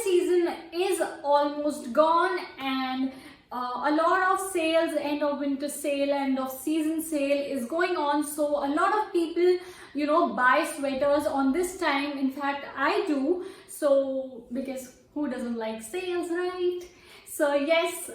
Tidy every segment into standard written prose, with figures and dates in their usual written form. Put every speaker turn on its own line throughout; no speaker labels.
season is almost gone, and a lot of sales, end of winter sale, end of season sale is going on. So a lot of people, buy sweaters on this time. In fact, I do. So because who doesn't like sales, right? So yes,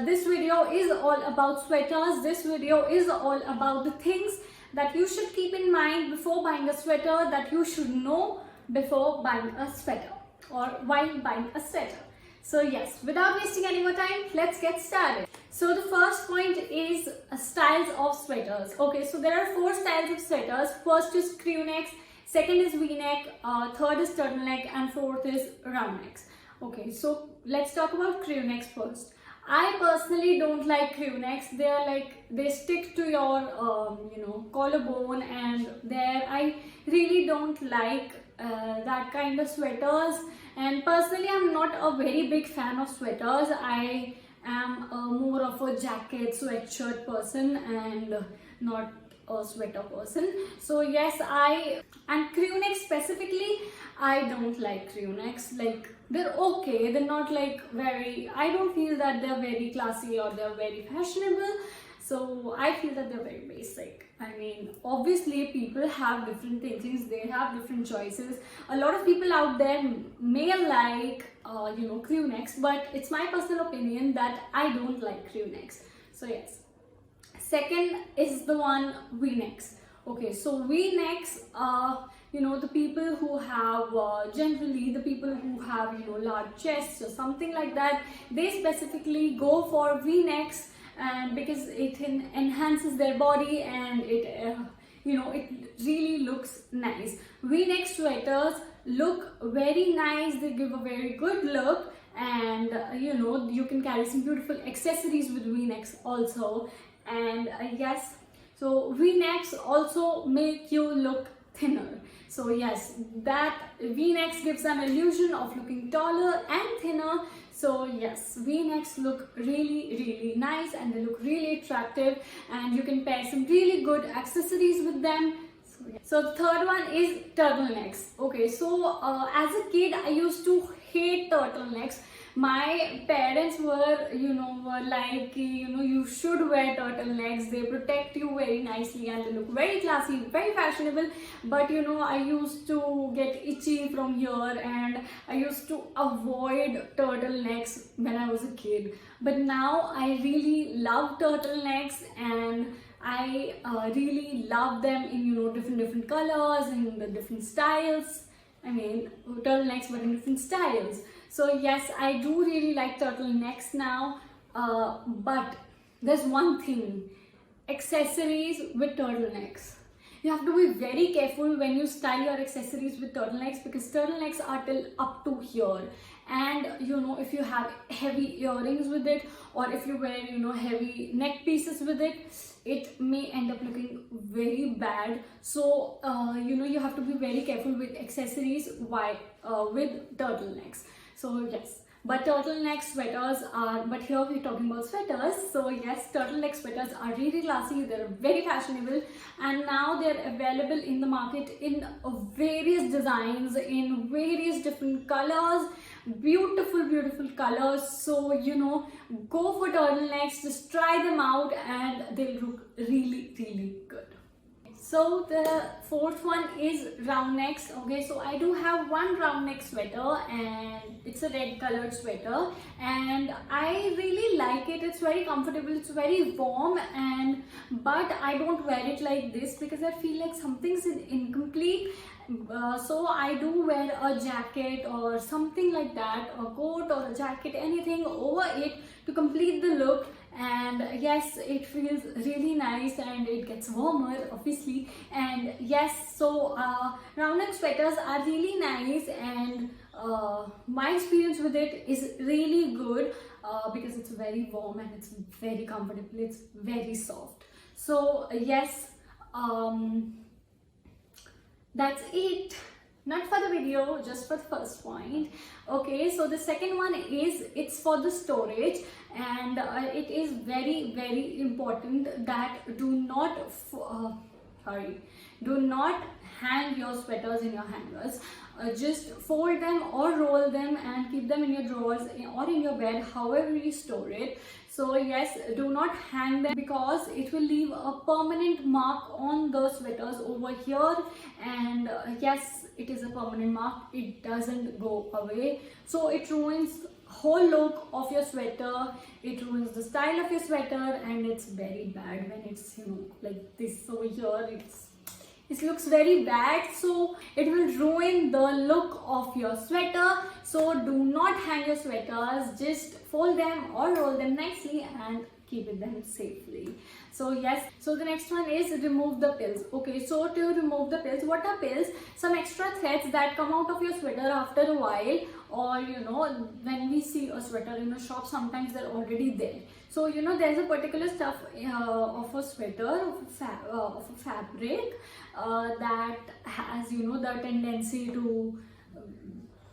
this video is all about sweaters. This video is all about the things that you should keep in mind before buying a sweater, that you should know before buying a sweater or while buying a sweater. So yes, without wasting any more time, let's get started. So the first point is styles of sweaters. Okay, so there are 4 styles of sweaters. First is crew necks, second is v-neck, third is turtleneck, and fourth is round necks. Okay, so let's talk about crew necks first. I personally don't like crew necks. They are like, they stick to your collarbone, and there I really don't like that kind of sweaters. And personally, I'm not a very big fan of sweaters. I am more of a jacket, sweatshirt person and not a sweater person. So yes, and crew necks specifically, I don't like crew necks. Like, they're okay, they're not like very, I don't feel that they're very classy or they're very fashionable. So I feel that they're very basic. I mean, obviously people have different thinkings, they have different choices. A lot of people out there may like crew necks, but it's my personal opinion that I don't like crew necks. So yes. Second is the one v-necks. Okay, so v-necks, the people who have generally the people who have large chests or something like that, they specifically go for v-necks, and because it enhances their body and it really looks nice. V-neck sweaters look very nice, they give a very good look, and you can carry some beautiful accessories with v-necks also. And yes, so v-necks also make you look thinner. So yes, that v-necks gives an illusion of looking taller and thinner. So yes, v-necks look really nice and they look really attractive, and you can pair some really good accessories with them. So the third one is turtlenecks. Okay, so as a kid, I used to hate turtlenecks. My parents were like, you should wear turtlenecks, they protect you very nicely and they look very classy, very fashionable. But I used to get itchy from here, and I used to avoid turtlenecks when I was a kid. But now I really love turtlenecks, and I really love them in different colors and the different styles. I mean, turtlenecks but in different styles. So yes, I do really like turtlenecks now, but there's one thing: accessories with turtlenecks. You have to be very careful when you style your accessories with turtlenecks, because turtlenecks are till up to here, and if you have heavy earrings with it, or if you wear heavy neck pieces with it, it may end up looking very bad. So you have to be very careful with accessories with turtlenecks. So yes, but turtleneck sweaters are, but here we're talking about sweaters. So yes, turtleneck sweaters are really classy, they're very fashionable, and now they're available in the market in various designs, in various different colors, beautiful colors. So go for turtlenecks, just try them out and they'll look really good. So the fourth one is round necks. Okay, so I do have one round neck sweater, and it's a red colored sweater, and I really like it. It's very comfortable, it's very warm, but I don't wear it like this because I feel like something's incomplete. So I do wear a jacket or something like that, a coat or a jacket, anything over it to complete the look. And yes, it feels really nice and it gets warmer obviously. And yes, so round neck sweaters are really nice, and my experience with it is really good because it's very warm and it's very comfortable, it's very soft. So yes, that's it. Not for the video, just for the first point. Okay, so the second one is, it's for the storage, and it is very important that do not sorry, do not hang your sweaters in your hangers. Just fold them or roll them and keep them in your drawers or in your bed, however you store it. So yes, do not hang them because it will leave a permanent mark on the sweaters over here, and yes, it is a permanent mark, it doesn't go away. So it ruins whole look of your sweater, it ruins the style of your sweater, and it's very bad when it's, you know, like this over here. It looks very bad, so it will ruin the look of your sweater. So do not hang your sweaters, just fold them or roll them nicely and keep them safely. So yes, so the next one is remove the pills. Okay, so to remove the pills, what are pills? Some extra threads that come out of your sweater after a while, or you know, when we see a sweater in a shop, sometimes they're already there. So you know, there's a particular stuff of a sweater, of a fabric that has, you know, the tendency to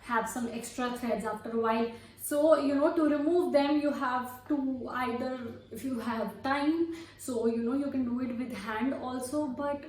have some extra threads after a while. So you know, to remove them, you have to either, if you have time, so you know, you can do it with hand also, but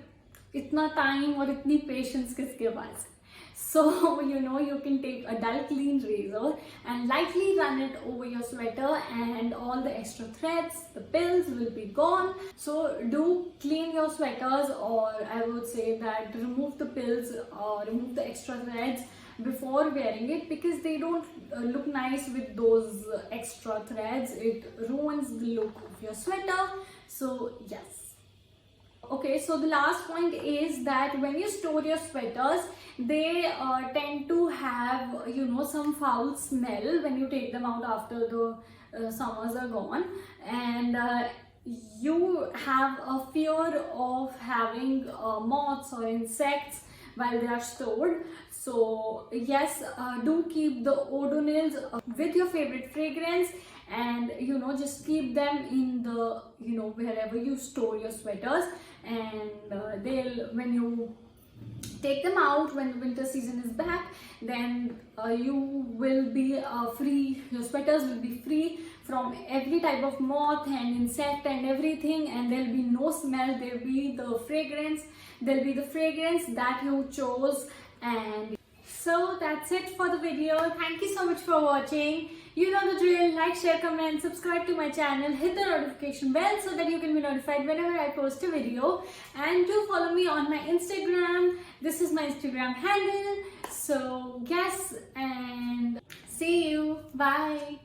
itna time or itni patience kiske paas? So you know, you can take a dull clean razor and lightly run it over your sweater, and all the extra threads, the pills will be gone. So do clean your sweaters, or I would say that remove the pills or remove the extra threads before wearing it, because they don't look nice with those extra threads. It ruins the look of your sweater. So yes. Okay, so the last point is that when you store your sweaters, they tend to have, you know, some foul smell when you take them out after the summers are gone, and you have a fear of having moths or insects while they are stored. So yes, do keep the odonils with your favorite fragrance, and you know, just keep them in the, you know, wherever you store your sweaters, and they'll, when you take them out when the winter season is back, then you will be free, your sweaters will be free from every type of moth and insect and everything, and there'll be no smell. There'll be the fragrance that you chose. And so that's it for the video. Thank you so much for watching. You know the drill. Like, share, comment, subscribe to my channel, hit the notification bell so that you can be notified whenever I post a video, and do follow me on my Instagram. This is my Instagram handle. So yes, and see you. Bye.